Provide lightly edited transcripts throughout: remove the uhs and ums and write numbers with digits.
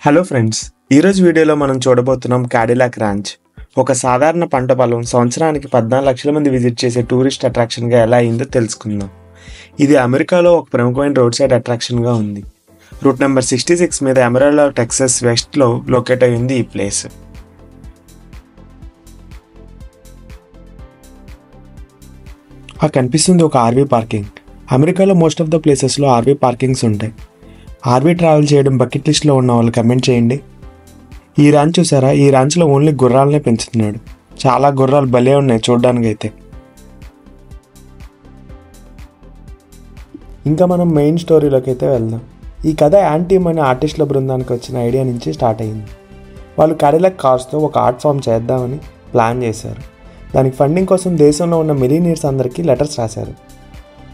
Hello friends, ఈరోజు వీడియోలో మనం చూడబోతున్నాం కాడిలాక్ ర్యాంచ్. ఒక సాధారణ పంట పొలం సంవత్సరానికి 14 లక్షల మంది విజిట్ చేసే టూరిస్ట్ అట్రాక్షన్గా ఎలా అయిందో తెలుసుకుందాం. ఇది అమెరికాలో ఒక ప్రముఖమైన రోడ్ సైడ్ అట్రాక్షన్గా ఉంది. రూట్ నెంబర్ 66 మీద ఎమరాల్డో, టెక్సాస్ వెస్ట్లో లొకేట్ అయ్యింది ఈ ప్లేస్. కనిపిస్తుంది ఒక ఆర్వీ పార్కింగ్. అమెరికాలో మోస్ట్ ఆఫ్ ద ప్లేసెస్లో ఆర్వీ పార్కింగ్స్ ఉంటాయి. ఆర్వీ ట్రావెల్ చేయడం బకెట్ లిస్ట్లో ఉన్న వాళ్ళు కమెంట్ చేయండి. ఈ ర్యాంచ్ చూసారా? ఈ ర్యాంచ్లో ఓన్లీ గుర్రాలనే పెంచుతున్నాడు. చాలా గుర్రాలు భలే ఉన్నాయి చూడడానికి అయితే. ఇంకా మనం మెయిన్ స్టోరీలోకి అయితే వెళ్దాం. ఈ కథ యాంటీమ్ అనే ఆర్టిస్టుల బృందానికి వచ్చిన ఐడియా నుంచి స్టార్ట్ అయింది. వాళ్ళు కాడిలాక్ కార్స్తో ఒక ఆర్ట్ ఫామ్ చేద్దామని ప్లాన్ చేశారు. దానికి ఫండింగ్ కోసం దేశంలో ఉన్న మిలీనియర్స్ అందరికీ లెటర్స్ రాశారు.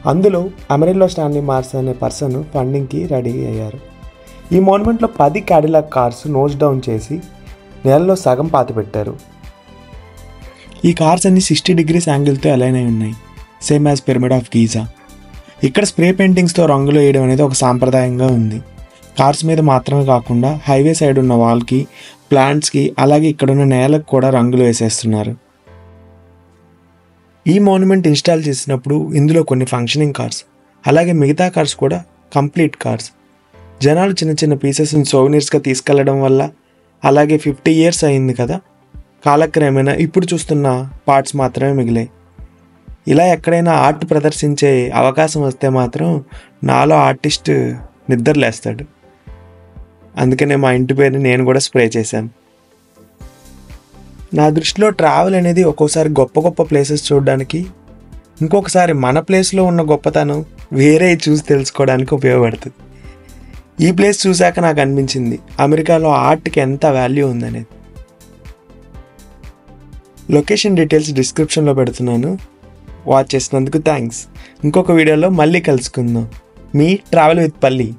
అందులో అమెరిల్లో స్టాన్లీ మార్స్ అనే పర్సన్ ఫండింగ్కి రెడీ అయ్యారు. ఈ మోన్మెంట్లో 10 కాడిలాక్ కార్స్ నోస్ డౌన్ చేసి నేలలో సగం పాతి పెట్టారు. ఈ కార్స్ అన్ని 60 degrees యాంగిల్తో అలైన్ అయి ఉన్నాయి, same as pyramid of Giza. ఇక్కడ స్ప్రే పెయింటింగ్స్తో రంగులు వేయడం అనేది ఒక సాంప్రదాయంగా ఉంది. కార్స్ మీద మాత్రమే కాకుండా హైవే సైడ్ ఉన్న వాల్కి, ప్లాంట్స్కి, అలాగే ఇక్కడున్న నేలకు కూడా రంగులు వేసేస్తున్నారు. ఈ మోన్యుమెంట్ ఇన్స్టాల్ చేసినప్పుడు ఇందులో కొన్ని ఫంక్షనింగ్ కార్స్, అలాగే మిగతా కార్స్ కూడా కంప్లీట్ కార్స్. జనాలు చిన్న చిన్న పీసెస్ని సోవెనీర్స్గా తీసుకెళ్లడం వల్ల, అలాగే 50 years అయింది కదా, కాలక్రమేణా ఇప్పుడు చూస్తున్న పార్ట్స్ మాత్రమే మిగిలాయి. ఇలా ఎక్కడైనా ఆర్ట్ ప్రదర్శించే అవకాశం వస్తే మాత్రం నాలో ఆర్టిస్ట్ నిద్రలేస్తాడు. అందుకనే మా ఇంటి పేరుని నేను కూడా స్ప్రే చేశాను. నా దృష్టిలో ట్రావెల్ అనేది ఒక్కోసారి గొప్ప గొప్ప ప్లేసెస్ చూడడానికి, ఇంకొకసారి మన ప్లేస్లో ఉన్న గొప్పతనం వేరే చూసి తెలుసుకోవడానికి ఉపయోగపడుతుంది. ఈ ప్లేస్ చూశాక నాకు అనిపించింది అమెరికాలో ఆర్ట్కి ఎంత వాల్యూ ఉందనేది. లొకేషన్ డీటెయిల్స్ డిస్క్రిప్షన్లో పెడుతున్నాను. వాచ్ చేసినందుకు థ్యాంక్స్. ఇంకొక వీడియోలో మళ్ళీ కలుసుకుందాం. మీ ట్రావెల్ విత్ పల్లి.